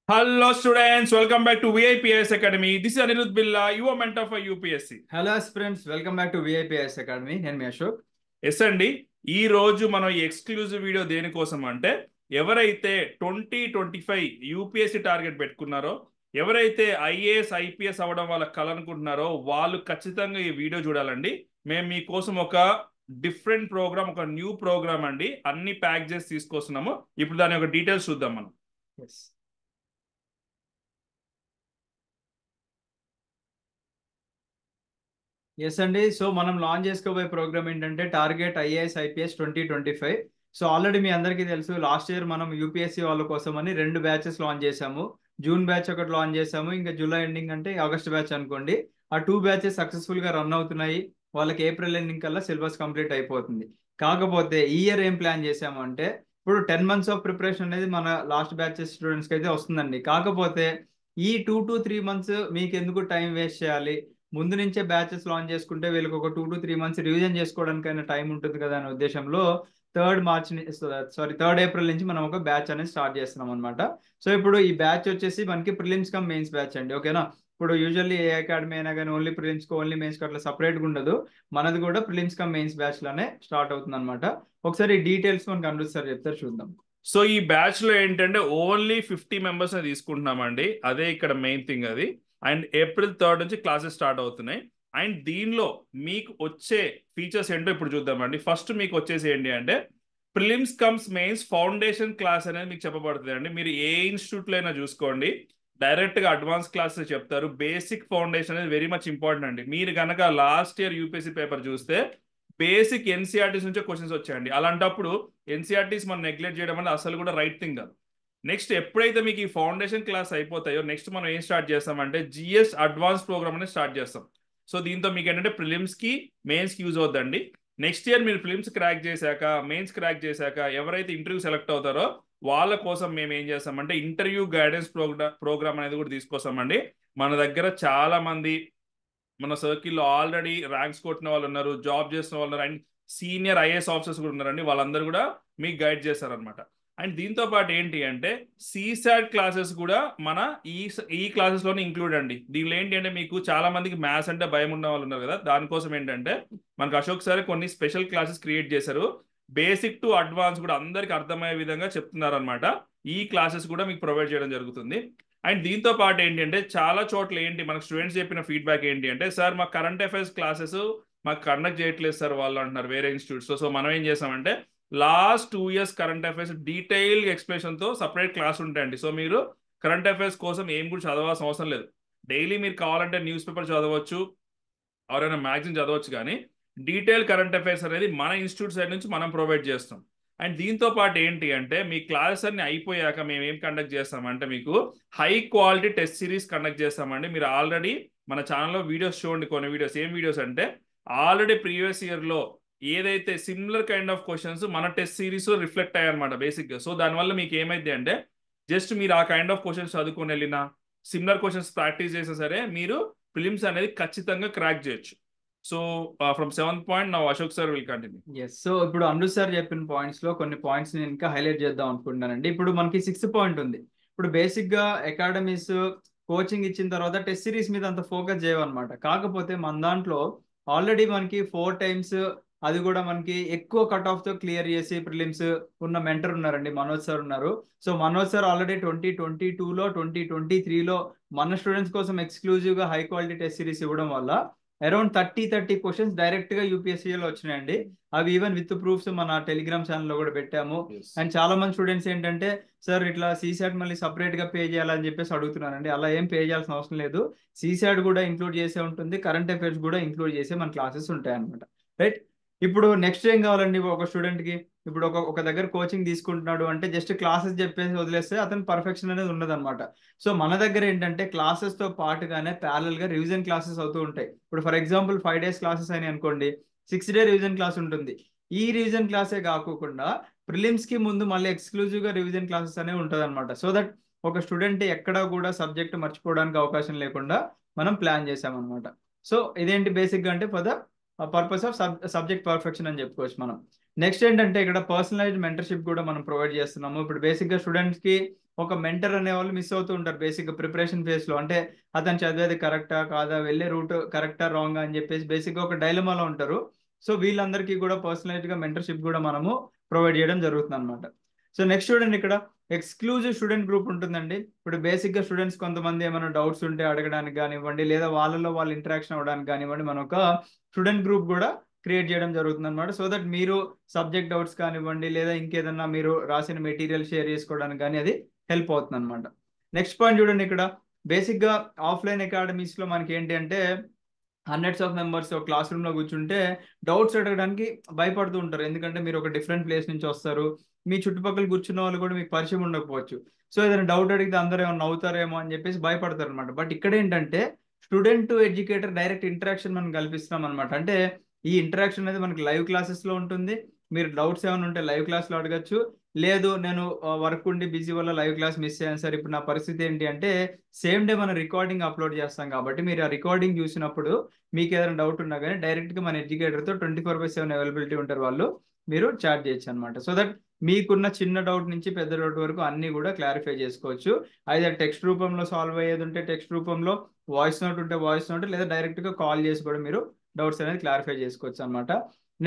Hello students, welcome back to VIPS Academy. This is Anirudh Billa, your mentor for UPSC. Hello friends, welcome back to VIPS academy. నేను మీ Ashok. Yes అండి, ఈ రోజు మనం ఈ exclusive video దేనికోసం అంటే ఎవరైతే 2025 యూపీఎస్సీ టార్గెట్ పెట్టుకున్నారో, ఎవరైతే ఐఏఎస్ ఐపీఎస్ అవ్వడం వాళ్ళ కల అనుకుంటున్నారో వాళ్ళు ఖచ్చితంగా ఈ వీడియో చూడాలండి. మేము మీకోసం ఒక డిఫరెంట్ ప్రోగ్రామ్, ఒక న్యూ ప్రోగ్రామ్ అండి, అన్ని ప్యాక్ చేసి తీసుకొస్తున్నాము. ఇప్పుడు దాని యొక్క డీటెయిల్స్ చూద్దాం మనం. ఎస్ ఎస్ అండి. సో మనం లాంచ్ చేసుకోబోయే ప్రోగ్రామ్ ఏంటంటే target IAS IPS 2025. So already మీ అందరికీ తెలుసు, లాస్ట్ ఇయర్ మనం యూపీఎస్సీ వాళ్ళ కోసం అని 2 బ్యాచెస్ లాంచ్ చేశాము. జూన్ బ్యాచ్ ఒకటి లాంచ్ చేశాము, ఇంకా జూలై ఎండింగ్ అంటే ఆగస్ట్ బ్యాచ్ అనుకోండి. ఆ 2 బ్యాచెస్ సక్సెస్ఫుల్ గా రన్ అవుతున్నాయి. వాళ్ళకి ఏప్రిల్ ఎండింగ్ కల్లా సిలబస్ కంప్లీట్ అయిపోతుంది. కాకపోతే ఈ ఇయర్ ఏం ప్లాన్ చేశాము అంటే, ఇప్పుడు 10 months ఆఫ్ ప్రిపరేషన్ అనేది మన లాస్ట్ బ్యాచెస్ స్టూడెంట్స్కి అయితే వస్తుందండి. కాకపోతే ఈ 2 to 3 months మీకు ఎందుకు టైం వేస్ట్ చేయాలి, ముందు నుంచే బ్యాచెస్ లాంచ్ చేసుకుంటే వీళ్ళకి ఒక 2 to 3 months రివిజన్ చేసుకోవడానికైనా టైం ఉంటుంది కదా అనే ఉద్దేశంలో 3rd ఏప్రిల్ నుంచి మనం ఒక బ్యాచ్ అనేది స్టార్ట్ చేస్తున్నాం అనమాట. సో ఇప్పుడు ఈ బ్యాచ్ వచ్చేసి మనకి ప్రిలిమ్స్ కమ్ మెయిన్స్ బ్యాచ్ అండి, ఓకేనా. ఇప్పుడు యూజువల్లీ ఏ అకాడమీ అయినా కానీ ఓన్లీ ప్రిలిమ్స్ ఓన్లీ మెయిన్స్ అట్లా సపరేట్గా ఉండదు. మనది కూడా ప్రిలిమ్స్ కమ్ మెయిన్స్ బ్యాచ్ లోనే స్టార్ట్ అవుతుంది అనమాట. ఒకసారి డీటెయిల్స్ మనకి అనురుద్ సార్ చెప్తారు, చూద్దాం. సో ఈ బ్యాచ్ లో ఏంటంటే ఓన్లీ 50 మెంబర్స్ తీసుకుంటున్నామండి, అదే ఇక్కడ మెయిన్ థింగ్ అది. అండ్ April 3rd నుంచి క్లాసెస్ స్టార్ట్ అవుతున్నాయి. అండ్ దీనిలో మీకు వచ్చే ఫీచర్స్ ఏంటో ఇప్పుడు చూద్దామండి. ఫస్ట్ మీకు వచ్చేసి ఏంటి అంటే prelims comes mains foundation class అనేది మీకు చెప్పబడుతుంది అండి. మీరు ఏ ఇన్స్టిట్యూట్లో అయినా చూసుకోండి, డైరెక్ట్ గా అడ్వాన్స్ క్లాసెస్ చెప్తారు. బేసిక్ ఫౌండేషన్ అనేది వెరీ మచ్ ఇంపార్టెంట్ అండి. మీరు కనుక లాస్ట్ ఇయర్ యూపీఎస్సీ పేపర్ చూస్తే బేసిక్ ఎన్సీఆర్టీస్ నుంచే క్వశ్చన్స్ వచ్చాయండి. అలాంటప్పుడు ఎన్సీఆర్టీస్ మనం నెగ్లెక్ట్ చేయడం అనేది అసలు కూడా రైట్ థింగ్ కాదు. నెక్స్ట్ ఎప్పుడైతే మీకు ఈ ఫౌండేషన్ క్లాస్ అయిపోతాయో నెక్స్ట్ మనం ఏం స్టార్ట్ చేస్తామంటే జిఎస్ అడ్వాన్స్ ప్రోగ్రామ్ అనేది స్టార్ట్ చేస్తాం. సో దీంతో మీకు ఏంటంటే ప్రిలిమ్స్ కి మెయిన్స్ కి యూజ్ అవుతుందండి. నెక్స్ట్ ఇయర్ మీరు ఫిలిమ్స్ క్రాక్ చేశాక, మెయిన్స్ క్రాక్ చేశాక ఎవరైతే ఇంటర్వ్యూ సెలెక్ట్ అవుతారో వాళ్ళ కోసం మేము ఏం చేస్తామంటే ఇంటర్వ్యూ గైడెన్స్ ప్రోగ్రామ్ అనేది కూడా తీసుకొస్తామండి. మన దగ్గర చాలా మంది మన సర్కిల్లో ఆల్రెడీ ర్యాంక్స్ కొట్టిన వాళ్ళు ఉన్నారు, జాబ్ చేస్తున్న వాళ్ళు ఉన్నారు, అండ్ సీనియర్ ఐఏఎస్ ఆఫీసర్స్ కూడా ఉన్నారండి. వాళ్ళందరూ కూడా మీకు గైడ్ చేస్తారనమాట. అండ్ దీంతో పాటు ఏంటి అంటే సిసాట్ క్లాసెస్ కూడా మన ఈ ఈ క్లాసెస్లోనే ఇంక్లూడ్ అండి. దీనిలో ఏంటి అంటే మీకు చాలా మందికి మ్యాథ్స్ అంటే భయం ఉన్న వాళ్ళు ఉన్నారు కదా, దానికోసం ఏంటంటే మనకు అశోక్ సార్ కొన్ని స్పెషల్ క్లాసెస్ క్రియేట్ చేశారు. బేసిక్ టు అడ్వాన్స్ కూడా అందరికి అర్థమయ్యే విధంగా చెప్తున్నారు అనమాట. ఈ క్లాసెస్ కూడా మీకు ప్రొవైడ్ చేయడం జరుగుతుంది. అండ్ దీంతో పాటు ఏంటంటే చాలా చోట్ల ఏంటి మనకు స్టూడెంట్స్ చెప్పిన ఫీడ్బ్యాక్ ఏంటి అంటే, సార్ మాకు కరెంట్ అఫైర్స్ క్లాసెస్ మాకు కండక్ట్ చేయట్లేదు సార్ వాళ్ళు అంటున్నారు వేరే ఇన్స్టిట్యూట్స్లో. సో మనం ఏం చేసామంటే last 2 years current affairs detail ఎక్స్ప్లెనేషన్తో సపరేట్ క్లాస్ ఉంటాయండి. సో మీరు కరెంట్ అఫైర్స్ కోసం ఏం కూడా చదవాల్సిన అవసరం లేదు. డైలీ మీరు కావాలంటే న్యూస్ పేపర్ చదవచ్చు, ఎవరైనా మ్యాగజైన్ చదవచ్చు, కానీ డీటెయిల్ కరెంట్ అఫైర్స్ అనేది మన ఇన్స్టిట్యూట్ సైడ్ నుంచి మనం ప్రొవైడ్ చేస్తాం. అండ్ దీంతో పాటు ఏంటి అంటే మీ క్లాసెస్ అన్ని అయిపోయాక మేము ఏం కండక్ట్ చేస్తామంటే మీకు high quality test series conduct చేస్తామండి. మీరు ఆల్రెడీ మన ఛానల్లో వీడియోస్ చూడండి, కొన్ని వీడియోస్. ఏం వీడియోస్ అంటే ఆల్రెడీ ప్రీవియస్ ఇయర్లో ఏదైతే సిమిలర్ కైండ్ ఆఫ్ క్వశ్చన్స్ మన టెస్ట్ సిరీస్ రిఫ్లెక్ట్ అయ్యాయన్నమాట బేసిక్గా. సో దానివల్ల మీకు ఏమైంది అంటే జస్ట్ మీరు ఆ కైండ్ ఆఫ్ క్వశ్చన్స్ చదువుకొని వెళ్ళినా, సిమిలర్ క్వశ్చన్స్ ప్రాక్టీస్ చేసినా సరే మీరు ఫిలిమ్స్ అనేది ఖచ్చితంగా క్రాక్ చేయొచ్చు. So from 7th point now Ashok sir will continue. Yes, so ఇప్పుడు అనురుద్ సార్ చెప్పిన పాయింట్స్ లో కొన్ని పాయింట్స్ నేను ఇంకా హైలైట్ చేద్దాం అనుకుంటున్నానండి. ఇప్పుడు మనకి 6th point ఉంది. ఇప్పుడు బేసిక్ గా అకాడమీస్ కోచింగ్ ఇచ్చిన తర్వాత టెస్ట్ సిరీస్ మీద అంత ఫోకస్ చేయవన్నమాట. కాకపోతే మన దాంట్లో ఆల్రెడీ మనకి 4 times, అది కూడా మనకి ఎక్కువ కట్ ఆఫ్ తో క్లియర్ చేసి ప్రిలిమ్స్ ఉన్న మెంటర్ ఉన్నారండి, మనోజ్ సార్ ఉన్నారు. సో మనోజ్ సార్ ఆల్రెడీ 2022లో 2023లో మన స్టూడెంట్స్ కోసం ఎక్స్క్లూజివ్ గా హై క్వాలిటీ టెస్ట్ సిరీస్ ఇవ్వడం వల్ల అరౌండ్ 30 క్వశ్చన్స్ డైరెక్ట్ గా యూపీఎస్సీలో వచ్చినాయండి. అవి ఈవెన్ విత్ ప్రూఫ్స్ మన టెలిగ్రామ్ ఛానల్లో కూడా పెట్టాము. అండ్ చాలా మంది స్టూడెంట్స్ ఏంటంటే, సార్ ఇట్లా సీసాట్ మళ్ళీ సపరేట్ గా పే చేయాలని చెప్పేసి అడుగుతున్నారండి. అలా ఏం పే చేయాల్సిన అవసరం లేదు. సీసాట్ కూడా ఇంక్లూడ్ చేసే ఉంటుంది, కరెంట్ అఫైర్స్ కూడా ఇంక్లూడ్ చేసే మన క్లాసెస్ ఉంటాయి అనమాట. రైట్, ఇప్పుడు నెక్స్ట్ ఏం కావాలండి ఒక స్టూడెంట్ కి? ఇప్పుడు ఒక దగ్గర కోచింగ్ తీసుకుంటున్నాడు అంటే జస్ట్ క్లాసెస్ చెప్పేసి వదిలేస్తే అతను పర్ఫెక్షన్ అనేది ఉండదు అనమాట. సో మన దగ్గర ఏంటంటే క్లాసెస్ తో పాటుగానే ప్యారల్ గా రివిజన్ క్లాసెస్ అవుతూ ఉంటాయి. ఇప్పుడు ఫర్ ఎగ్జాంపుల్ 5 days క్లాసెస్ అని అనుకోండి, 6th day రివిజన్ క్లాస్ ఉంటుంది. ఈ రివిజన్ క్లాసే కాకుండా ప్రిలిమ్స్ కి ముందు మళ్ళీ ఎక్స్క్లూజివ్ గా రివిజన్ క్లాసెస్ అనేవి ఉంటుంది అనమాట. సో దట్ ఒక స్టూడెంట్ ఎక్కడా కూడా సబ్జెక్ట్ మర్చిపోవడానికి అవకాశం లేకుండా మనం ప్లాన్ చేసామన్నమాట. సో ఇదేంటి బేసిక్ గా అంటే for the purpose of subject perfection అని చెప్పుకోవచ్చు మనం. నెక్స్ట్ ఏంటంటే ఇక్కడ పర్సనలైజ్డ్ మెంటర్షిప్ కూడా మనం ప్రొవైడ్ చేస్తున్నాము. ఇప్పుడు బేసిక్గా స్టూడెంట్స్కి ఒక మెంటర్ అనే వాళ్ళు మిస్ అవుతూ ఉంటారు బేసిక్గా ప్రిపరేషన్ ఫేజ్లో. అంటే అతను చదివేది కరెక్టా కాదా, వెళ్ళే రూట్ కరెక్టా రాంగా అని చెప్పేసి బేసిక్గా ఒక డైలమాలో ఉంటారు. సో వీళ్ళందరికీ కూడా పర్సనలైజ్డ్గా మెంటర్షిప్ కూడా మనము ప్రొవైడ్ చేయడం జరుగుతుంది అనమాట. సో నెక్స్ట్ చూడండి, ఇక్కడ ఎక్స్క్లూజివ్ స్టూడెంట్ గ్రూప్ ఉంటుందండి. ఇప్పుడు బేసిక్గా స్టూడెంట్స్ కొంతమంది ఏమైనా డౌట్స్ ఉంటే అడగడానికి కానివ్వండి, లేదా వాళ్ళలో వాళ్ళు ఇంటరాక్షన్ అవ్వడానికి కానివ్వండి, మనం ఒక స్టూడెంట్ గ్రూప్ కూడా క్రియేట్ చేయడం జరుగుతుంది అనమాట. సో దట్ మీరు సబ్జెక్ట్ డౌట్స్ కానివ్వండి, లేదా ఇంకేదన్నా మీరు రాసిన మెటీరియల్ షేర్ చేసుకోవడానికి కానీ అది హెల్ప్ అవుతుంది అనమాట. నెక్స్ట్ పాయింట్ చూడండి, ఇక్కడ బేసిక్గా ఆఫ్లైన్ అకాడమీస్లో మనకి ఏంటి అంటే హండ్రెడ్స్ ఆఫ్ మెంబర్స్ ఒక క్లాస్ రూమ్లో కూర్చుంటే డౌట్స్ అడగడానికి భయపడుతూ ఉంటారు. ఎందుకంటే మీరు ఒక డిఫరెంట్ ప్లేస్ నుంచి వస్తారు, మీ చుట్టుపక్కల కూర్చున్న వాళ్ళు కూడా మీకు పరిచయం ఉండకపోవచ్చు. సో ఏదైనా డౌట్ అడిగితే అందరూ ఏమైనా నవ్వుతారేమో అని చెప్పేసి భయపడతారు అనమాట. బట్ ఇక్కడ ఏంటంటే student to educator direct interaction మనం కల్పిస్తున్నాం అనమాట. అంటే ఈ ఇంటరాక్షన్ అనేది మనకి లైవ్ క్లాసెస్లో ఉంటుంది. మీరు డౌట్స్ ఏమైనా ఉంటే లైవ్ క్లాస్లో అడగచ్చు. లేదు నేను వర్క్ ఉండి బిజీ వల్ల లైవ్ క్లాస్ మిస్ అయ్యాను సార్, ఇప్పుడు నా పరిస్థితి ఏంటి అంటే సేమ్ డే మనం రికార్డింగ్ అప్లోడ్ చేస్తాం కాబట్టి మీరు ఆ రికార్డింగ్ చూసినప్పుడు మీకు ఏదైనా డౌట్ ఉన్నా కానీ డైరెక్ట్గా మన ఎడ్యుకేటర్తో 24/7 అవైలబిలిటీ ఉంటారు వాళ్ళు, మీరు చాట్ చేయొచ్చు అనమాట. సో దట్ మీకున్న చిన్న డౌట్ నుంచి పెద్ద డౌట్ వరకు అన్నీ కూడా క్లారిఫై చేసుకోవచ్చు. అయితే టెక్స్ట్ రూపంలో సాల్వ్ అయ్యేది ఉంటే టెక్స్ట్ రూపంలో, వాయిస్ నోట్ ఉంటే వాయిస్ నోట్, లేదా డైరెక్ట్గా కాల్ చేసి కూడా మీరు డౌట్స్ అనేది క్లారిఫై చేసుకోవచ్చు అనమాట.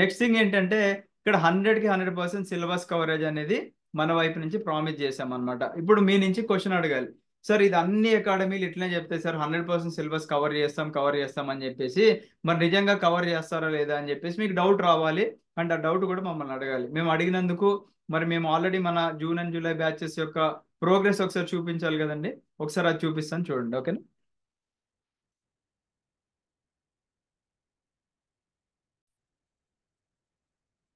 నెక్స్ట్ థింగ్ ఏంటంటే ఇక్కడ 100కి 100% సిలబస్ కవరేజ్ అనేది మన వైపు నుంచి ప్రామిస్ చేసాం అనమాట. ఇప్పుడు మీ నుంచి క్వశ్చన్ అడగాలి, సార్ ఇది అన్ని అకాడమీలు ఇట్లనే చెప్తే సార్ 100% సిలబస్ కవర్ చేస్తాం అని చెప్పేసి, మరి నిజంగా కవర్ చేస్తారా లేదా అని చెప్పేసి మీకు డౌట్ రావాలి. అండ్ ఆ డౌట్ కూడా మమ్మల్ని అడగాలి. మేము అడిగినందుకు మరి మేము ఆల్రెడీ మన జూన్ అండ్ జూలై బ్యాచెస్ యొక్క ప్రోగ్రెస్ ఒకసారి చూపించాలి కదండి. ఒకసారి అది చూపిస్తాను చూడండి, ఓకేనా.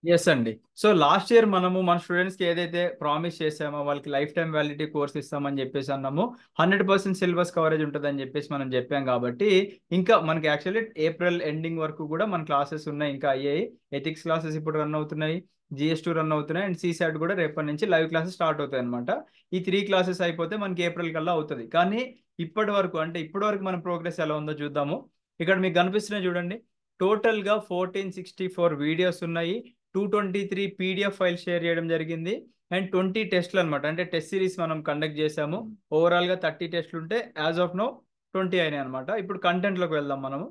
ఎస్ అండి. సో లాస్ట్ ఇయర్ మనము మన స్టూడెంట్స్కి ఏదైతే ప్రామిస్ చేసామో వాళ్ళకి లైఫ్ టైం వ్యాలిడిటీ కోర్స్ ఇస్తామని చెప్పేసి అన్నాము, 100% సిలబస్ కవరేజ్ ఉంటుందని చెప్పేసి మనం చెప్పాం. కాబట్టి ఇంకా మనకి యాక్చువల్లీ ఏప్రిల్ ఎండింగ్ వరకు కూడా మన క్లాసెస్ ఉన్నాయి, ఇంకా అయ్యాయి. ఎథిక్స్ క్లాసెస్ ఇప్పుడు రన్ అవుతున్నాయి, GS2 రన్ అవుతున్నాయి, అండ్ CSAT కూడా రేపటి నుంచి లైవ్ క్లాసెస్ స్టార్ట్ అవుతాయి అనమాట. ఈ 3 క్లాసెస్ అయిపోతే మనకి ఏప్రిల్ కల్లా అవుతుంది. కానీ ఇప్పటి వరకు మన ప్రోగ్రెస్ ఎలా ఉందో చూద్దాము. ఇక్కడ మీకు కనిపిస్తున్నాయి చూడండి, టోటల్గా 1464 వీడియోస్ ఉన్నాయి, 223 PDF ఫైల్ షేర్ చేయడం జరిగింది, అండ్ 20 టెస్ట్లు అనమాట. అంటే టెస్ట్ సిరీస్ మనం కండక్ట్ చేసాము. ఓవరాల్గా 30 టెస్ట్లు ఉంటే యాజ్ ఆఫ్ నో 20 అయినాయి అనమాట. ఇప్పుడు కంటెంట్లోకి వెళ్దాం మనము.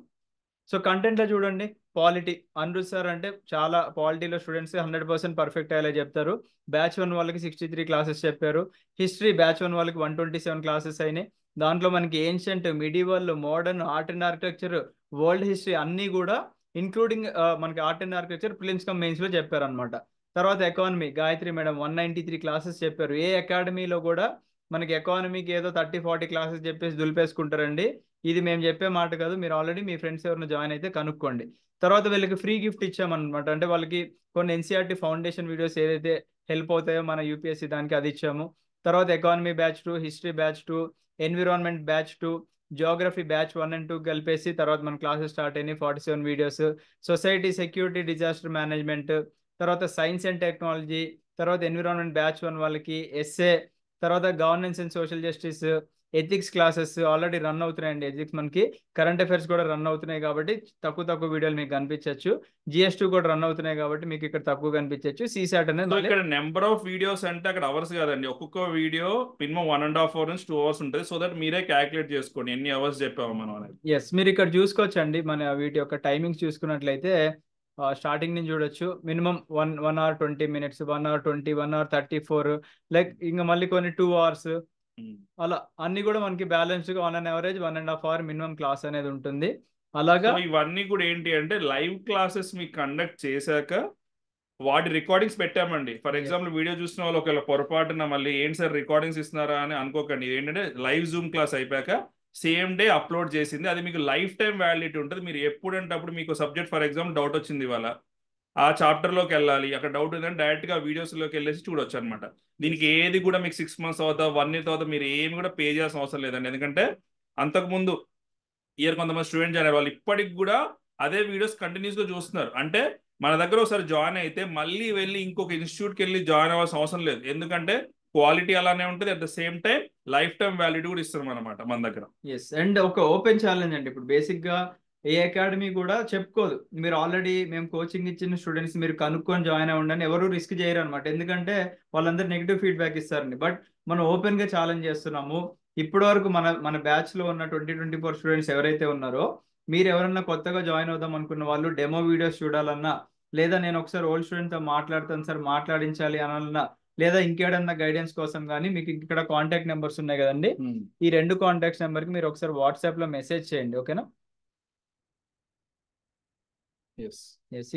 సో కంటెంట్లో చూడండి, పాలిటీ అనిరుద్ సార్ అంటే చాలా పాలిటీలో స్టూడెంట్స్ 100% పర్ఫెక్ట్ అయ్యేలా చెప్తారు. బ్యాచ్ 1 వాళ్ళకి 63 క్లాసెస్ చెప్పారు. హిస్టరీ బ్యాచ్ 1 వాళ్ళకి 127 క్లాసెస్ అయినాయి. దాంట్లో మనకి ancient, medieval, modern, art and architecture, world history అన్నీ కూడా ఇంక్లూడింగ్ మనకి art and architecture prelims come mains లో చెప్పారనమాట. తర్వాత ఎకానమీ గాయత్రి మేడం 193 క్లాసెస్ చెప్పారు. ఏ అకాడమీలో కూడా మనకి ఎకానమీకి ఏదో 30-40 క్లాసెస్ చెప్పేసి దులిపేసుకుంటారండి. ఇది మేము చెప్పే మాట కాదు, మీరు ఆల్రెడీ మీ ఫ్రెండ్స్ ఎవరైనా జాయిన్ అయితే కనుక్కోండి. తర్వాత వీళ్ళకి ఫ్రీ గిఫ్ట్ ఇచ్చామన్నమాట. అంటే వాళ్ళకి కొన్ని NCERT ఫౌండేషన్ వీడియోస్ ఏదైతే హెల్ప్ అవుతాయో మన UPSC దానికి అది ఇచ్చాము. తర్వాత economy batch 2, history batch 2, environment batch 2, Geography batch 1 and 2 కలిపేసి తర్వాత మన క్లాసెస్ స్టార్ట్ అయినాయి, 47 videos. Society, security, disaster management, తర్వాత సైన్స్ అండ్ టెక్నాలజీ, తర్వాత ఎన్విరాన్మెంట్ బ్యాచ్ 1 వాళ్ళకి ఎస్ఏ, తర్వాత governance and social justice, ethics classes already run అవుతున్నాయండి. ఎథిక్స్ మనకి కరెంట్ అఫైర్స్ కూడా రన్ అవుతున్నాయి కాబట్టి తక్కువ వీడియోలు మీకు కనిపించవచ్చు. GS2 కూడా రన్ అవుతున్నాయి కాబట్టి మీకు ఇక్కడ తక్కువ కనిపించవచ్చు. CSAT అనేది ఇక్కడ నెంబర్ ఆఫ్ వీడియోస్ అంటే అక్కడ అవర్స్ కాదండి, ఒక్కొక్క వీడియో మినిమం 1.5 hours నుంచి 2 hours ఉంటుంది. సో దట్ మీరే క్యాలిక్యులేట్ చేసుకోండి ఎన్ని అవర్స్ చెప్పాము మనం అనేది. ఎస్, మీరు ఇక్కడ చూసుకోవచ్చండి. మన వీటి యొక్క టైమింగ్స్ చూసుకున్నట్లయితే స్టార్టింగ్ నుంచి చూడొచ్చు. Minimum 1 hour 20 minutes, 1 hour 20, 1 hour 34, like ఇంకా మళ్ళీ కొన్ని 2 hours, అలా అన్ని కూడా మనకి బ్యాలెన్స్డ్ గా on an average 1.5 hour minimum class అనేది ఉంటుంది. అలాగా ఇవన్నీ కూడా ఏంటి అంటే లైవ్ క్లాసెస్ మీకు కండక్ట్ చేశాక వాటి రికార్డింగ్స్ పెట్టామండి. ఫర్ ఎగ్జాంపుల్ వీడియో చూసిన వాళ్ళు ఒకవేళ పొరపాటున మళ్ళీ ఏంటి సార్ రికార్డింగ్స్ ఇస్తున్నారా అని అనుకోకండి. ఇది ఏంటంటే లైవ్ జూమ్ క్లాస్ అయిపోయాక సేమ్ డే అప్లోడ్ చేసింది, అది మీకు లైఫ్ టైం వ్యాలిడిటీ ఉంటుంది. మీరు ఎప్పుడంటే అప్పుడు మీకు సబ్జెక్ట్ ఫర్ ఎగ్జాంపుల్ డౌట్ వచ్చింది ఇవాళ, ఆ చాప్టర్లోకి వెళ్ళాలి, అక్కడ డౌట్ ఉందని డైరెక్ట్గా వీడియోస్లోకి వెళ్ళేసి చూడొచ్చు అనమాట. దీనికి ఏది కూడా మీకు 6 months తర్వాత 1 year తర్వాత మీరు ఏమి కూడా పే చేయాల్సిన అవసరం లేదండి. ఎందుకంటే అంతకుముందు ఇయర్ కొంతమంది స్టూడెంట్ జాయిన్ అయ్యే వాళ్ళు ఇప్పటికి కూడా అదే వీడియోస్ కంటిన్యూస్గా చూస్తున్నారు. అంటే మన దగ్గర ఒకసారి జాయిన్ అయితే మళ్ళీ వెళ్ళి ఇంకొక ఇన్స్టిట్యూట్కి వెళ్ళి జాయిన్ అవ్వాల్సిన అవసరం లేదు. ఎందుకంటే క్వాలిటీ అలానే ఉంటుంది, at the same time life time validity కూడా ఇస్తున్నాం అనమాట మన దగ్గర. ఎస్, అండ్ ఒక ఓపెన్ ఛాలెంజ్ అండి. ఇప్పుడు బేసిక్ గా ఏ అకాడమీ కూడా చెప్పుకోదు మీరు ఆల్రెడీ మేము కోచింగ్ ఇచ్చిన స్టూడెంట్స్ మీరు కనుక్కొని జాయిన్ అవ్వండి, ఎవరు రిస్క్ చేయరు అనమాట. ఎందుకంటే వాళ్ళందరూ నెగిటివ్ ఫీడ్బ్యాక్ ఇస్తారండి. బట్ మనం ఓపెన్ గా ఛాలెంజ్ చేస్తున్నాము. ఇప్పటి వరకు మన మన బ్యాచ్ లో ఉన్న 2024 స్టూడెంట్స్ ఎవరైతే ఉన్నారో, మీరు ఎవరన్నా కొత్తగా జాయిన్ అవుదాం అనుకున్న వాళ్ళు డెమో వీడియోస్ చూడాలన్నా, లేదా నేను ఒకసారి ఓల్డ్ స్టూడెంట్ తో మాట్లాడతాను సార్ మాట్లాడించాలి అనాలన్నా, లేదా ఇంకేడన్నా గైడెన్స్ కోసం కానీ మీకు ఇక్కడ కాంటాక్ట్ నెంబర్స్ ఉన్నాయి కదండి, ఈ 2 కాంటాక్ట్స్ నెంబర్ కి మీరు ఒకసారి వాట్సాప్ లో మెసేజ్ చేయండి. ఓకేనా?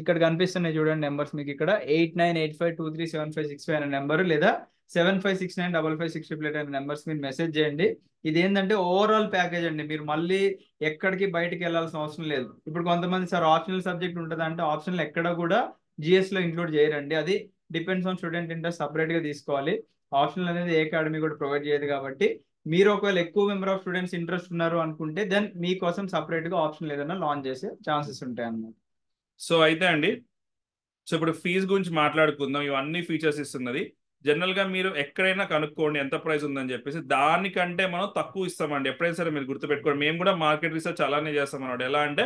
ఇక్కడ కనిపిస్తున్నాయి చూడండి నెంబర్స్ మీకు. ఇక్కడ 8985237565 అనే నెంబర్, లేదా 7569556588 అనే నెంబర్స్ మీరు మెసేజ్ చేయండి. ఇది ఏంటంటే ఓవరాల్ ప్యాకేజ్ అండి, మీరు మళ్ళీ ఎక్కడికి బయటికి వెళ్ళాల్సిన అవసరం లేదు. ఇప్పుడు కొంతమంది సార్ ఆప్షనల్ సబ్జెక్ట్ ఉంటుంది అంటే, ఆప్షనల్ ఎక్కడ కూడా జిఎస్ లో ఇంక్లూడ్ చేయరండి. అది depends on student interest, separate గా తీసుకోవాలి. ఆప్షనల్ అనేది ఏ అకాడమీ కూడా ప్రొవైడ్ చేయదు. కాబట్టి మీరు ఒకవేళ ఎక్కువ మెంబర్ ఆఫ్ స్టూడెంట్స్ ఇంట్రెస్ట్ ఉన్నారు అనుకుంటే, దెన్ మీకోసం సపరేట్ గా ఆప్షనల్ ఏదైనా లాంచ్ చేసే ఛాన్సెస్ ఉంటాయి అన్నమాట. సో అయితే అండి, సో ఇప్పుడు ఫీజు గురించి మాట్లాడుకుందాం. ఇవన్నీ ఫీచర్స్ ఇస్తున్నది. జనరల్ గా మీరు ఎక్కడైనా కనుక్కోండి ఎంత ప్రైస్ ఉందని చెప్పేసి, దానికంటే మనం తక్కువ ఇస్తామండి. ఎప్పుడైనా సరే మీరు గుర్తుపెట్టుకోండి, మేము కూడా మార్కెట్ రీసెర్చ్ అలానే చేస్తాం అన్నమాట. ఎలా అంటే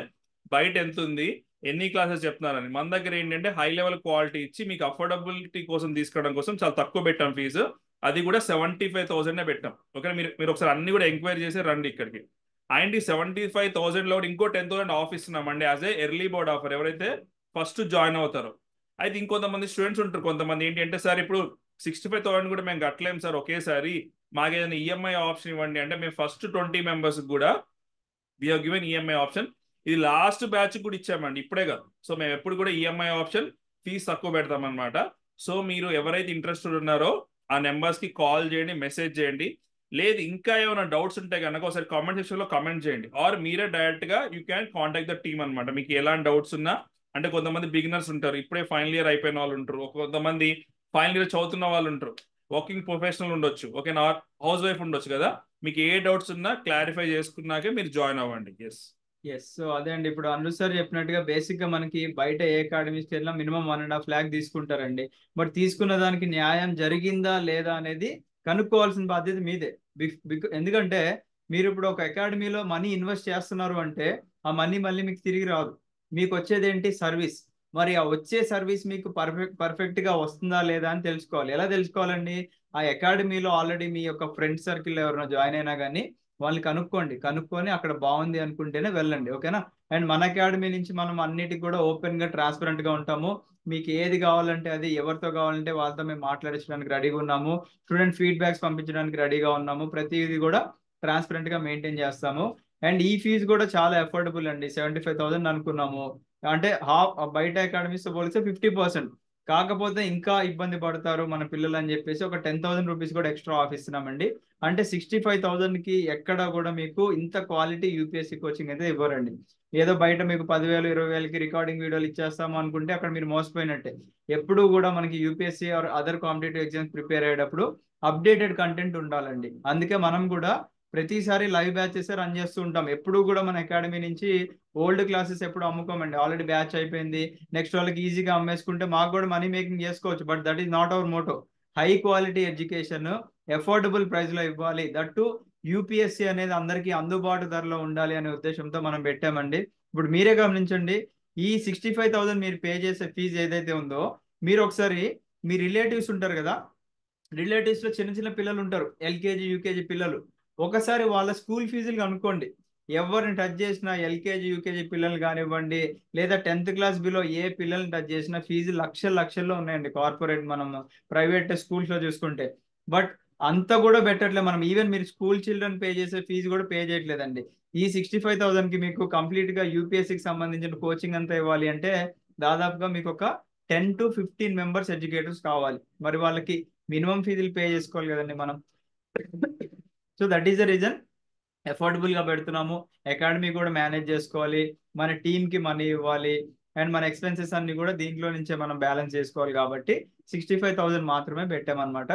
బయట ఎంత ఉంది, ఎన్ని క్లాసెస్ చెప్తున్నారని. మన దగ్గర ఏంటంటే హై లెవెల్ క్వాలిటీ ఇచ్చి మీకు అఫోర్డబిలిటీ కోసం తీసుకోవడం కోసం చాలా తక్కువ పెట్టాం ఫీజు. అది కూడా 75,000 పెట్టాం. ఓకే, మీరు మీరు ఒకసారి అన్ని కూడా ఎంక్వైరీ చేసి రండి ఇక్కడికి. అండ్ ఈ 75,000 లో ఇంకో 10,000 ఆఫ్ ఇస్తున్నామండి as a early bird offer, ఎవరైతే ఫస్ట్ జాయిన్ అవుతారో. అయితే ఇంకొంతమంది స్టూడెంట్స్ ఉంటారు, కొంతమంది ఏంటి అంటే సార్ ఇప్పుడు 65,000 కూడా మేము కట్టలేము సార్ ఒకేసారి, మాకు ఏదైనా ఈఎంఐ ఆప్షన్ ఇవ్వండి అంటే, మేము ఫస్ట్ 20 మెంబర్స్ కూడా we have given EMI option. ఇది లాస్ట్ బ్యాచ్ కూడా ఇచ్చామండి, ఇప్పుడే కాదు. సో మేము ఎప్పుడు కూడా ఈఎంఐ ఆప్షన్ ఫీజు తక్కువ పెడతాం అనమాట. సో మీరు ఎవరైతే ఇంట్రెస్టెడ్ ఉన్నారో ఆ నెంబర్స్ కి కాల్ చేయండి, మెసేజ్ చేయండి. లేదు ఇంకా ఏమైనా డౌట్స్ ఉంటే కనుక ఒకసారి కామెంట్ సెక్షన్ లో కామెంట్ చేయండి, ఆర్ మీరే డైరెక్ట్ గా you can contact the team అనమాట. మీకు ఎలాంటి డౌట్స్ ఉన్నా, అంటే కొంతమంది బిగినర్స్ ఉంటారు, ఇప్పుడే ఫైనల్ ఇయర్ అయిపోయిన వాళ్ళు ఉంటారు, కొంతమంది ఫైనల్ ఇయర్ చదువుతున్న వాళ్ళు ఉంటారు, వర్కింగ్ ప్రొఫెషనల్ ఉండొచ్చు, ఓకే, నా హౌస్ వైఫ్ ఉండొచ్చు కదా. మీకు ఏ డౌట్స్ ఉన్నా క్లారిఫై చేసుకున్నాకే మీరు జాయిన్ అవ్వండి. సో అదే అండి, ఇప్పుడు అను సార్ చెప్పినట్టుగా బేసిక్ గా మనకి బయట ఏ అకాడమీస్కి వెళ్ళినా మినిమం 1.5 lakh తీసుకుంటారండి. బట్ తీసుకున్న దానికి న్యాయం జరిగిందా లేదా అనేది కనుక్కోవాల్సిన బాధ్యత మీదే. ఎందుకంటే మీరు ఇప్పుడు ఒక అకాడమీలో మనీ ఇన్వెస్ట్ చేస్తున్నారు అంటే, ఆ మనీ మళ్ళీ మీకు తిరిగి రాదు. మీకు వచ్చేది ఏంటి? సర్వీస్. మరి ఆ వచ్చే సర్వీస్ మీకు పర్ఫెక్ట్ గా వస్తుందా లేదా అని తెలుసుకోవాలి. ఎలా తెలుసుకోవాలండి? ఆ అకాడమీలో ఆల్రెడీ మీ యొక్క ఫ్రెండ్ సర్కిల్ ఎవరైనా జాయిన్ అయినా కానీ వాళ్ళని కనుక్కొని అక్కడ బాగుంది అనుకుంటేనే వెళ్ళండి. ఓకేనా? అండ్ మన అకాడమీ నుంచి మనం అన్నిటికి కూడా ఓపెన్ గా ట్రాన్స్పరెంట్ గా ఉంటాము. మీకు ఏది కావాలంటే అది, ఎవరితో కావాలంటే వాళ్ళతో మేము మాట్లాడించడానికి రెడీగా ఉన్నాము. స్టూడెంట్ ఫీడ్బ్యాక్స్ పంపించడానికి రెడీగా ఉన్నాము. ప్రతిదీ కూడా ట్రాన్స్పరెంట్ గా మెయింటైన్ చేస్తాము. అండ్ ఈ ఫీజు కూడా చాలా అఫోర్డబుల్ అండి. 75,000 అనుకున్నాము అంటే హాఫ్ బయట అకాడమీస్ తో పోలిస్తే 50%. కాకపోతే ఇంకా ఇబ్బంది పడతారు మన పిల్లలు అని చెప్పేసి ఒక 10,000 రూపీస్ కూడా ఎక్స్ట్రా ఆఫ్ ఇస్తున్నామండి. అంటే 65,000 కి ఎక్కడ కూడా మీకు ఇంత క్వాలిటీ యూపీఎస్సీ కోచింగ్ అయితే ఇవ్వరండి. ఏదో బయట మీకు 10,000 20,000కి రికార్డింగ్ వీడియోలు ఇచ్చేస్తాము అనుకుంటే అక్కడ మీరు మోసపోయినట్టే. ఎప్పుడు కూడా మనకి UPSC or other competitive exams prepare అయ్యేటప్పుడు అప్డేటెడ్ కంటెంట్ ఉండాలండి. అందుకే మనం కూడా ప్రతిసారి లైవ్ బ్యాచెస్ రన్ చేస్తూ ఉంటాం. ఎప్పుడు కూడా మన అకాడమీ నుంచి ఓల్డ్ క్లాసెస్ ఎప్పుడు అమ్ముకోమండి. ఆల్రెడీ బ్యాచ్ అయిపోయింది, నెక్స్ట్ వాళ్ళకి ఈజీగా అమ్మేసుకుంటే మాకు కూడా మనీ మేకింగ్ చేసుకోవచ్చు. But that is not our motto. High quality education affordable price లో ఇవ్వాలి, దట్టు యూపీఎస్సీ అనేది అందరికీ అందుబాటు ధరలో ఉండాలి అనే ఉద్దేశంతో మనం పెట్టామండి. ఇప్పుడు మీరే గమనించండి, ఈ 65,000 మీరు పే చేసే ఫీజు ఏదైతే ఉందో, మీరు ఒకసారి మీ రిలేటివ్స్ ఉంటారు కదా, రిలేటివ్స్ లో చిన్న చిన్న పిల్లలు ఉంటారు, ఎల్కేజీ యూకేజీ పిల్లలు. ఒకసారి వాళ్ళ స్కూల్ ఫీజులు కనుక్కోండి. ఎవరిని టచ్ చేసినా ఎల్కేజీ యూకేజీ పిల్లలు కానివ్వండి, లేదా 10th క్లాస్ బిలో ఏ పిల్లల్ని టచ్ చేసినా ఫీజు లక్షల్లో ఉన్నాయండి కార్పొరేట్ మనం ప్రైవేట్ స్కూల్స్ లో చూసుకుంటే. బట్ అంత కూడా పెట్టట్లే మనం. ఈవెన్ మీరు స్కూల్ చిల్డ్రన్ పే చేసే ఫీజు కూడా పే చేయట్లేదండి. ఈ 65,000 కి మీకు కంప్లీట్ గా యూపీఎస్సీకి సంబంధించిన కోచింగ్ అంతా ఇవ్వాలి అంటే దాదాపుగా మీకు ఒక 10 to 15 మెంబర్స్ ఎడ్యుకేటర్స్ కావాలి. మరి వాళ్ళకి మినిమం ఫీజులు పే చేసుకోవాలి కదండి మనం. So that is the reason affordable గా పెడుతున్నాము. అకాడమీ కూడా మేనేజ్ చేసుకోవాలి, మన టీమ్ కి మనీ ఇవ్వాలి, అండ్ మన ఎక్స్పెన్సెస్ అన్ని కూడా దీంట్లో నుంచే మనం బ్యాలెన్స్ చేసుకోవాలి. కాబట్టి 65,000 మాత్రమే పెట్టామన్నమాట.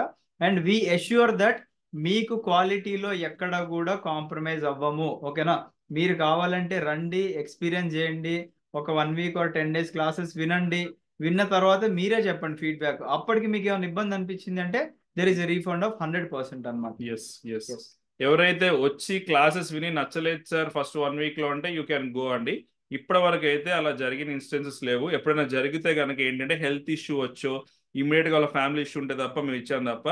అండ్ వి అష్యూర్ దట్ మీకు క్వాలిటీలో ఎక్కడ కూడా కాంప్రమైజ్ అవ్వము. ఓకేనా? మీరు కావాలంటే రండి, ఎక్స్పీరియన్స్ చేయండి, ఒక 1 week or 10 days క్లాసెస్ వినండి. విన్న తర్వాత మీరే చెప్పండి ఫీడ్బ్యాక్. అప్పటికి మీకు ఏమైనా ఇబ్బంది అనిపించింది అంటే there is a refund of 100% అనమాట. ఎవరైతే వచ్చి క్లాసెస్ విని నచ్చలేదు సార్ ఫస్ట్ 1 week లో అంటే యూ క్యాన్ గో అండి. ఇప్పటి వరకు అయితే అలా జరిగిన ఇన్స్టెన్సెస్ లేవు. ఎప్పుడైనా జరిగితే కనుక ఏంటంటే హెల్త్ ఇష్యూ వచ్చో ఇమీడియట్ గా వాళ్ళ ఫ్యామిలీ ఇష్యూ ఉంటే తప్ప మేము ఇచ్చాం తప్ప,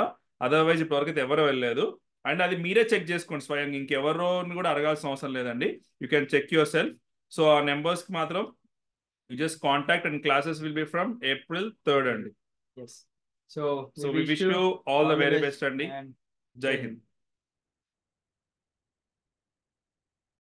అదర్వైజ్ ఇప్పటివరకు అయితే ఎవరు వెళ్ళలేదు. అండ్ అది మీరే చెక్ చేసుకోండి స్వయంగా, ఇంకెవరో కూడా అడగాల్సిన అవసరం లేదండి. You can check yourself. So ఆ నెంబర్స్ కి మాత్రం you just contact and classes will be from April 3rd అండి. Yes. So so we wish you all the very best అండి. అండ్ జై జై హింద్. హింద్.